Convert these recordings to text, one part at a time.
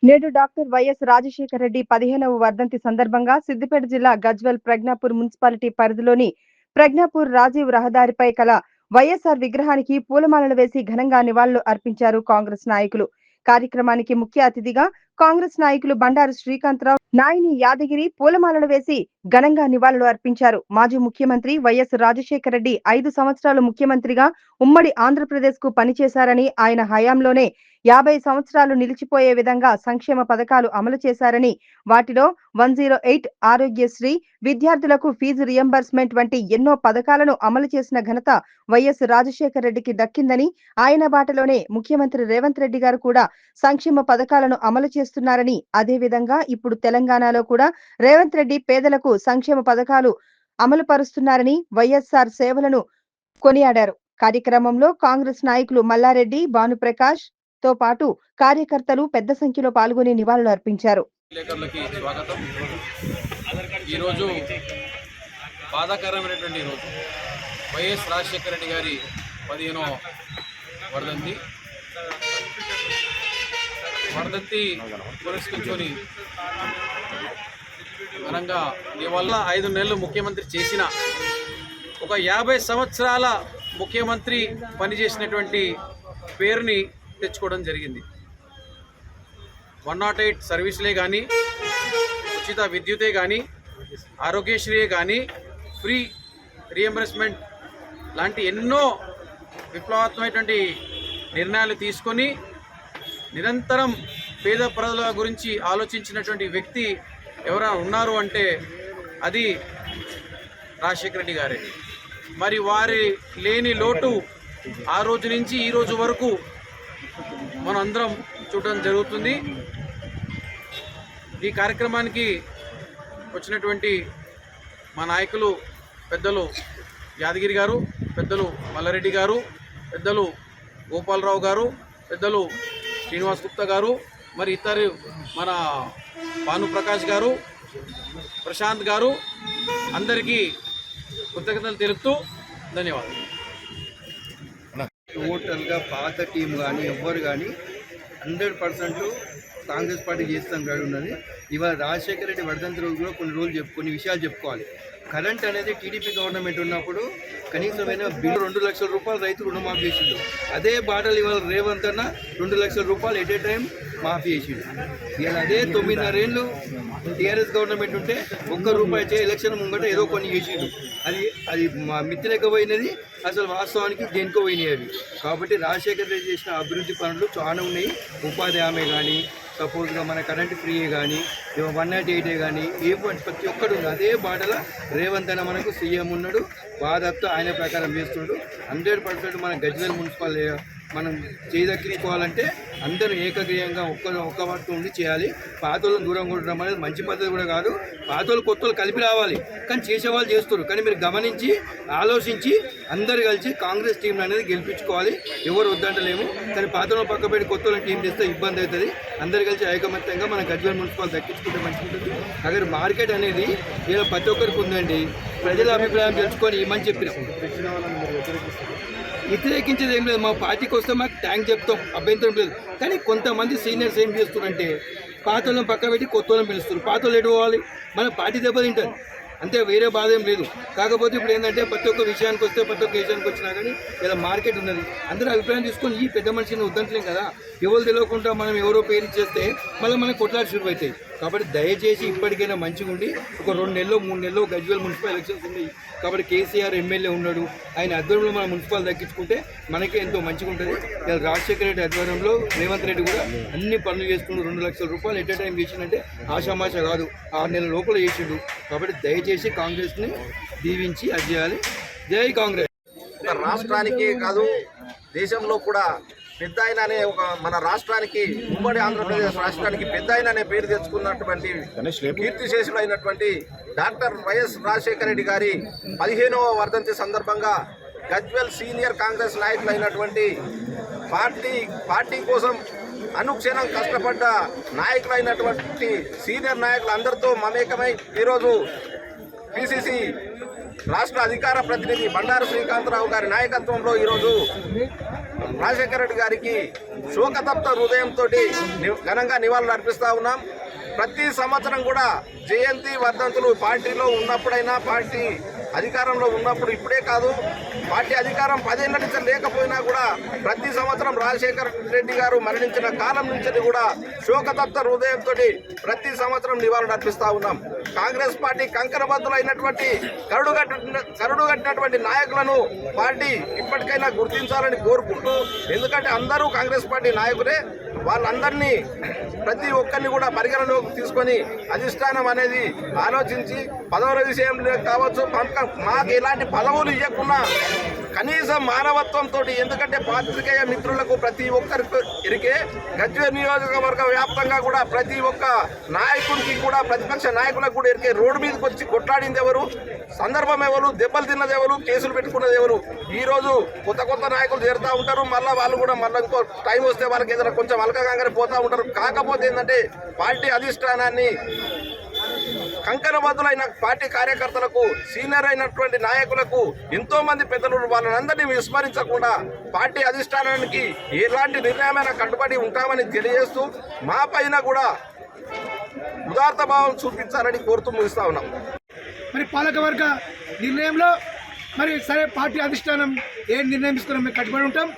నేడు doctor YS Rajasekhara Reddy 15వ వర్ధంతి సందర్భంగా సిద్దిపేట జిల్లా గజ్వెల్ ప్రజ్ఞాపూర్ మున్సిపాలిటీ పరిధిలోని ప్రజ్ఞాపూర్ రాజీవ్ రహదారిపై కల వైఎస్ఆర్ విగ్రహానికి పూలమాలలు వేసి ఘనంగా నివాళులు అర్పించారు కాంగ్రెస్ నాయకులు. కార్యక్రమానికి ముఖ్య అతిథిగా కాంగ్రెస్ నాయకులు బండారు శ్రీకాంతరావు, నాయిని యాదగిరి పూలమాలలు వేసి ఘనంగా నివాళులు అర్పించారు. మాజీ ముఖ్యమంత్రి వైఎస్ రాజశేఖర రెడ్డి 5 సంవత్సరాలు ముఖ్యమంత్రిగా ఉమ్మడి ఆంధ్రప్రదేశ్ కు పనిచేశారని, ఆయన హయాంలోనే 50 సంవత్సరాలు నిలిచిపోయే విధంగా సంక్షేమ పథకాలు అమలు చేశారని, వాటిలో 108 ఆరోగ్యశ్రీ, విద్యార్థులకు ఫీజు రియంబర్స్మెంట్ వంటి ఎన్నో పథకాలను అమలు చేసిన ఘనత వైఎస్ రాజశేఖర రెడ్డికి దక్కిందని, ఆయన బాటలోనే ముఖ్యమంత్రి రేవంత్ రెడ్డి గారు కూడా సంక్షేమ పథకాలను అమలు చేస్తున్నారని, అదే విధంగా ఇప్పుడు తెలంగాణలో కూడా రేవంత్ రెడ్డి పేదలకు సంక్షేమ పథకాలు అమలు పరుస్తున్నారని వైఎస్ఆర్ సేవలను కొనియాడారు. కార్యక్రమంలో కాంగ్రెస్ నాయకులు మల్లారెడ్డి, భానుప్రకాష్ తో పాటు కార్యకర్తలు పెద్ద సంఖ్యలో పాల్గొని నివాళులు అర్పించారు. ఈరోజు బాధాకరమైనటువంటి రోజు వైఎస్ రాజశేఖర రెడ్డి గారి 15వ వర్ధంతి పురస్కరించుకొని ఘనంగా ఇవల్ల 5 నెలలు ముఖ్యమంత్రి చేసిన ఒక 50 సంవత్సరాల ముఖ్యమంత్రి పనిచేసినటువంటి పేరుని తెచ్చుకోవడం జరిగింది. 108 సర్వీసులే కానీ, ఉచిత విద్యుతే కానీ, ఆరోగ్యశ్రీయే కానీ, ఫ్రీ రియంబర్స్మెంట్ లాంటి ఎన్నో విప్లవాత్మకమైనటువంటి నిర్ణయాలు తీసుకొని నిరంతరం పేద ప్రజల గురించి ఆలోచించినటువంటి వ్యక్తి ఎవరైనా ఉన్నారు అంటే అది రాజశేఖర రెడ్డి గారే. మరి వారి లేని లోటు ఆ రోజు నుంచి ఈ రోజు వరకు మనం అందరం చూడడం జరుగుతుంది. ఈ కార్యక్రమానికి వచ్చినటువంటి మా నాయకులు పెద్దలు యాదగిరి గారు, పెద్దలు మల్లారెడ్డి గారు, పెద్దలు గోపాలరావు గారు, పెద్దలు శ్రీనివాస్ గుప్తా గారు, మరి ఇతరు మన భానుప్రకాష్ గారు, ప్రశాంత్ గారు, అందరికీ కృతజ్ఞతలు తెలుపుతూ ధన్యవాదాలు. టోటల్గా పాత టీం కానీ ఎవ్వరు కానీ 100% కాంగ్రెస్ పార్టీ చేస్తాం కాదు ఉన్నది. ఇవాళ రాజశేఖర రెడ్డి వర్ధంతి రోజు కూడా కొన్ని విషయాలు చెప్పుకోవాలి. కరెంట్ అనేది టీడీపీ గవర్నమెంట్ ఉన్నప్పుడు కనీసమైన బిల్లు 2 లక్షల రూపాయలు రైతులు రుణమాఫీ చేసిండు. అదే బాటలు ఇవాళ రేవంత్ అన్న 2 లక్షల రూపాయలు ఎట్ ఏ టైం మాఫీ చేసిండు. ఇవాళ అదే 9.5 ఏళ్ళు టీఆర్ఎస్ గవర్నమెంట్ ఉంటే ₹1 ఎలక్షన్ ముంగట ఏదో కొన్ని చేసిండు. అది మా మిత్రులేకపోయినది, అసలు వాస్తవానికి దేనికో పోయినాయి అవి. కాబట్టి రాజశేఖర రెడ్డి చేసిన అభివృద్ధి పనులు చాలా ఉన్నాయి. ఉపాధి హామీ కానీ, సపోజ్గా మన కరెంట్ ఫ్రీయే కానీ, 108 కానీ, ప్రతి ఒక్కడు ఉంది. అదే బాటల రేవంత్ అన్న మనకు సీఎం ఉన్నాడు, బాధతో ఆయన ప్రకారం చేస్తున్నాడు. 100% మన గజ్వేల్ మున్సిపల్ మనం చేయదక్కిపోవాలంటే అందరూ ఏకగ్రీయంగా ఒక్క వాటితో ఉండి చేయాలి. పాతోళ్ళని దూరం కొట్టడం అనేది మంచి పద్ధతి కూడా కాదు. పాతోళ్ళు కొత్తలు కలిపి రావాలి, కానీ చేసేవాళ్ళు చేస్తారు. కానీ మీరు గమనించి ఆలోచించి అందరు కలిసి కాంగ్రెస్ టీం అనేది గెలిపించుకోవాలి. ఎవరు వద్దంటలేము, కానీ పాతోళ్ళని పక్క పెట్టి కొత్తోళ్ళని టీం చేస్తే ఇబ్బంది అవుతుంది. అందరు కలిసి ఐకమత్యంగా మన గజ్వేల్ మున్సిపల్ దక్కించుకుంటే మంచిగుంటుంది. అక్కడ మార్కెట్ అనేది ఇలా ప్రతి ఒక్కరికి ఉందండి. ప్రజల అభిప్రాయం తెలుసుకొని ఇమ్మని చెప్పినాం. వ్యతిరేకించేది ఏం లేదు. మా పార్టీకి వస్తే మాకు థ్యాంక్ చెప్తాం, అభ్యంతరం లేదు. కానీ కొంతమంది సీనియర్స్ ఏం చేస్తున్నారంటే పాతోళ్ళని పక్క పెట్టి కొత్తోళ్ళని పిలుస్తారు. పాతోళ్ళు ఎటు పోవాలి? మన పార్టీ దెబ్బతింటుంది అంతే, వేరే బాధ ఏం లేదు. కాకపోతే ఇప్పుడు ఏంటంటే ప్రతి ఒక్క విషయానికి వస్తే ప్రతి ఒక్క విషయానికి వచ్చినా కానీ ఇలా మార్కెట్ ఉన్నది. అందరూ అభిప్రాయం తీసుకొని ఈ పెద్ద మనిషిని వద్దంటలేం కదా. ఎవరు తెలియకుండా మనం ఎవరో పేరు చేస్తే మళ్ళీ మనకు కొట్లాడి శురు అవుతాయి. కాబట్టి దయచేసి ఇప్పటికైనా మంచిగా ఉండి ఒక 2 నెలలు 3 నెలలు గజ్వేల్ మున్సిపల్ ఎలక్షన్స్ ఉన్నాయి. కాబట్టి కేసీఆర్ ఎమ్మెల్యే ఉన్నాడు, ఆయన ఆధ్వర్యంలో మన మున్సిపల్ దక్కించుకుంటే మనకే ఎంతో మంచిగా ఉంటుంది. ఇలా రాజశేఖర రెడ్డి ఆధ్వర్యంలో రేవంత్ రెడ్డి కూడా అన్ని పనులు చేసుకుంటూ 2 లక్షల రూపాయలు ఎట్ ఏ టైం చేసిందంటే ఆషామాష కాదు, 6 నెలల లోపల చేసిండు. కాబట్టి దయచేసి కాంగ్రెస్ని దీవించి అది చేయాలి. జై కాంగ్రెస్. రాష్ట్రానికి కాదు దేశంలో కూడా పెద్ద ఆయన అనే మన రాష్ట్రానికి, ఉమ్మడి ఆంధ్రప్రదేశ్ రాష్ట్రానికి పెద్ద ఆయన అనే పేరు తెచ్చుకున్నటువంటి కీర్తిశేషులు అయినటువంటి డాక్టర్ వైఎస్ రాజశేఖర రెడ్డి గారి 15వ వర్ధంతి సందర్భంగా గజ్వేల్ సీనియర్ కాంగ్రెస్ నాయకులు అయినటువంటి పార్టీ కోసం అనుక్షణం కష్టపడ్డ నాయకులైనటువంటి సీనియర్ నాయకులు అందరితో మమేకమై ఈరోజు పిసిసి రాష్ట్ర అధికార ప్రతినిధి బండారు శ్రీకాంతరావు గారి నాయకత్వంలో ఈరోజు రాజశేఖర రెడ్డి గారికి శోకతప్త హృదయంతో ఘనంగా నివాళులు అర్పిస్తూ ఉన్నాం. ప్రతి సంవత్సరం కూడా జయంతి వర్ధంతులు పార్టీలో ఉన్నప్పుడైనా, పార్టీ అధికారంలో ఉన్నప్పుడు, ఇప్పుడే కాదు, పార్టీ అధికారం 10 ఏళ్ల నుంచి లేకపోయినా కూడా ప్రతి సంవత్సరం రాజశేఖర రెడ్డి గారు మరణించిన కాలం నుంచి కూడా శోకతప్త హృదయంతో ప్రతి సంవత్సరం నివాళులు అర్పిస్తూ ఉన్నాం. కాంగ్రెస్ పార్టీ కంకణబద్దులైనటువంటి కరుడుగట్టినటువంటి నాయకులను పార్టీ ఇప్పటికైనా గుర్తించాలని కోరుకుంటూ, ఎందుకంటే అందరూ కాంగ్రెస్ పార్టీ నాయకులే, వాళ్ళందరినీ ప్రతి ఒక్కరిని కూడా పరిగణలోకి తీసుకొని అధిష్టానం అనేది ఆలోచించి పదవుల విషయంలో కావచ్చు, మాకు ఎలాంటి పదవులు ఇవ్వకుండా కనీసం మానవత్వంతో, ఎందుకంటే పాత్రికేయ మిత్రులకు ప్రతి ఒక్కరికి ఇరికే గజ్వేల్ నియోజకవర్గ వ్యాప్తంగా కూడా ప్రతి ఒక్క నాయకుడికి కూడా, ప్రతిపక్ష నాయకులకు కూడా ఇరికే. రోడ్డు మీదకి వచ్చి కొట్లాడింది ఎవరు, సందర్భం ఎవరు, దెబ్బలు తిన్నది ఎవరు, కేసులు పెట్టుకున్నది ఎవరు? ఈరోజు కొత్త నాయకులు చేరుతూ ఉంటారు, మళ్ళీ వాళ్ళు కూడా మళ్ళీ ఇంకో టైం వస్తే వాళ్ళకి ఏదైనా కొంచెం అలకగానే పోతూ ఉంటారు. కాకపోతే ఏంటంటే పార్టీ అధిష్టానాన్ని, కంకణబద్దులైన పార్టీ కార్యకర్తలకు, సీనియర్ అయినటువంటి నాయకులకు, ఎంతో మంది పెద్దలు, వాళ్ళందరినీ విస్మరించకుండా పార్టీ అధిష్టానానికి ఎలాంటి నిర్ణయమైన కట్టుబడి ఉంటామని తెలియజేస్తూ మా పైన కూడా ఉదార్త భావం చూపించాలని కోరుతూ ముగిస్తా ఉన్నాం. మరి పాలకవర్గ నిర్ణయంలో మరి సరే పార్టీ అధిష్టానం ఏ నిర్ణయం తీసుకున్నా మేము కట్టుబడి ఉంటాం.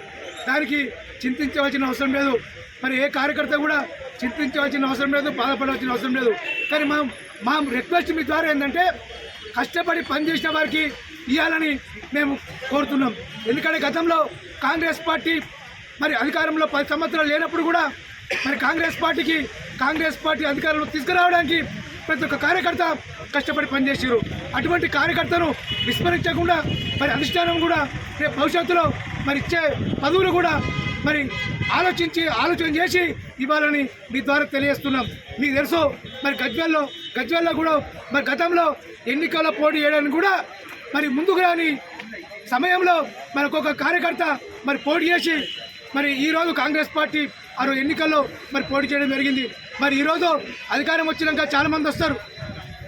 దానికి చింతించవలసిన అవసరం లేదు. మరి ఏ కార్యకర్త కూడా చింతించవలసిన అవసరం లేదు, బాధపడవలసిన అవసరం లేదు. కానీ మా రిక్వెస్ట్ మీ ద్వారా ఏంటంటే కష్టపడి పనిచేసిన వారికి ఇవ్వాలని మేము కోరుతున్నాం. ఎందుకంటే గతంలో కాంగ్రెస్ పార్టీ మరి అధికారంలో 10 సంవత్సరాలు లేనప్పుడు కూడా మరి కాంగ్రెస్ పార్టీ అధికారంలో తీసుకురావడానికి ప్రతి ఒక్క కార్యకర్త కష్టపడి పనిచేసారు. అటువంటి కార్యకర్తను విస్మరించకుండా మరి అధిష్టానం కూడా రేపు భవిష్యత్తులో మరి ఇచ్చే పదవులు కూడా మరి ఆలోచన చేసి ఇవ్వాలని మీ ద్వారా తెలియజేస్తున్నాం. మీకు తెలుసు మరి గజ్వేల్లో కూడా మరి గతంలో ఎన్నికల్లో పోటీ చేయడానికి కూడా మరి ముందుకు రాని సమయంలో మనకు ఒక కార్యకర్త మరి పోటీ చేసి మరి ఈరోజు కాంగ్రెస్ పార్టీ ఎన్నికల్లో మరి పోటీ చేయడం జరిగింది. మరి ఈరోజు అధికారం వచ్చినాక చాలామంది వస్తారు,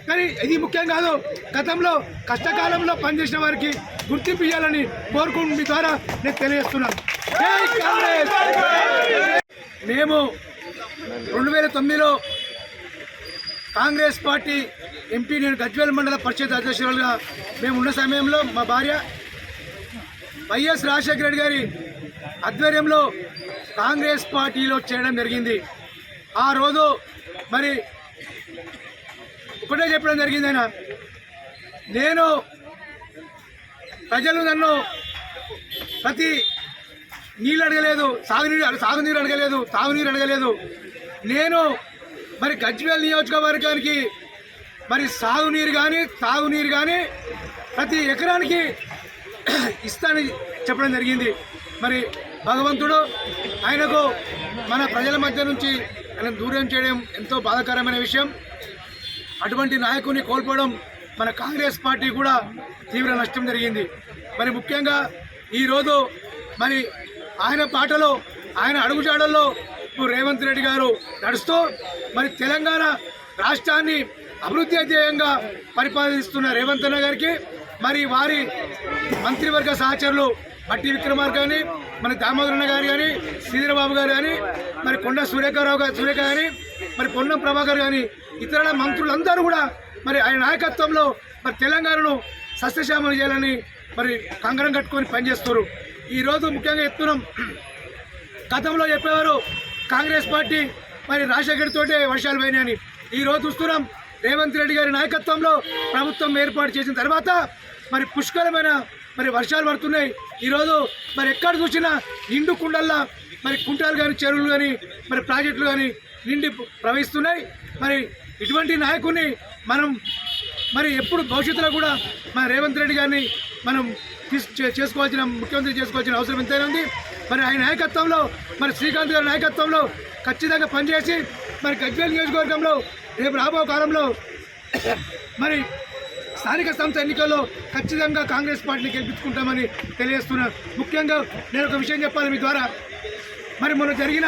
కానీ ఇది ముఖ్యం కాదు. గతంలో కష్టకాలంలో పనిచేసిన వారికి గుర్తింపు ఇవ్వాలని కోరుకుంటూ మీ ద్వారా నేను తెలియజేస్తున్నాను. జై కాంగ్రెస్. మేము 2009లో కాంగ్రెస్ పార్టీ ఎంపీ, నేను గజ్వేల్ మండల పరిషత్ అధ్యక్షురాలుగా మేము ఉన్న సమయంలో మా భార్య వైఎస్ రాజశేఖర రెడ్డి గారి ఆధ్వర్యంలో కాంగ్రెస్ పార్టీలో చేరడం జరిగింది. ఆ రోజు మరి ఒకటే చెప్పడం జరిగింది, నేను ప్రజలు నన్ను ప్రతి నీళ్ళు అడగలేదు, సాగునీరు అడగలేదు, తాగునీరు అడగలేదు. నేను మరి గజ్వేల్ నియోజకవర్గానికి మరి సాగునీరు కానీ తాగునీరు కానీ ప్రతి ఎకరానికి ఇస్తానని చెప్పడం జరిగింది. మరి భగవంతుడు ఆయనకు మన ప్రజల మధ్య నుంచి ఆయన దూరం చేయడం ఎంతో బాధాకరమైన విషయం. అటువంటి నాయకుని కోల్పోవడం మన కాంగ్రెస్ పార్టీ కూడా తీవ్ర నష్టం జరిగింది. మరి ముఖ్యంగా ఈరోజు మరి ఆయన పాటలో, ఆయన అడుగుజాడల్లో రేవంత్ రెడ్డి గారు నడుస్తూ మరి తెలంగాణ రాష్ట్రాన్ని అభివృద్ధి ధ్యేయంగా పరిపాలిస్తున్న రేవంత్ అన్న గారికి మరి వారి మంత్రివర్గ సహచరులు బట్టి విక్రమార్క కానీ, మన దామోదరన్న గారు కానీ, శ్రీధరబాబు గారు కానీ, మరి కొండ సురేఖ కానీ, మరి పొన్నం ప్రభాకర్ కానీ, ఇతర మంత్రులందరూ కూడా మరి ఆయన నాయకత్వంలో మరి తెలంగాణను సస్యశ్యామలు చేయాలని మరి కంకణం కట్టుకొని పనిచేస్తారు. ఈరోజు ముఖ్యంగా ఎత్తున్నాం. గతంలో చెప్పేవారు కాంగ్రెస్ పార్టీ మరి రాజశేఖర్ తోటే వర్షాలు పోయినాయని. ఈరోజు చూస్తున్నాం రేవంత్ రెడ్డి గారి నాయకత్వంలో ప్రభుత్వం ఏర్పాటు చేసిన తర్వాత మరి పుష్కలమైన మరి వర్షాలు పడుతున్నాయి. ఈరోజు మరి ఎక్కడ చూసినా నిండు కుండల్లా మరి కుంటాలు కానీ, చెరువులు కానీ, మరి ప్రాజెక్టులు కానీ నిండి ప్రవహిస్తున్నాయి. మరి ఇటువంటి నాయకుని మనం మరి ఎప్పుడు భవిష్యత్తులో కూడా మన రేవంత్ రెడ్డి గారిని మనం ముఖ్యమంత్రి చేసుకోవాల్సిన అవసరం ఎంతైనా ఉంది. మరి ఆయన నాయకత్వంలో మరి శ్రీకాంత్ గారి నాయకత్వంలో ఖచ్చితంగా పనిచేసి మరి గజ్వేల్ నియోజకవర్గంలో రేపు రాబో కాలంలో మరి స్థానిక సంస్థ ఎన్నికల్లో ఖచ్చితంగా కాంగ్రెస్ పార్టీని గెలిపించుకుంటామని తెలియజేస్తున్నారు. ముఖ్యంగా నేను ఒక విషయం చెప్పాలి మీ ద్వారా. మరి మొన్న జరిగిన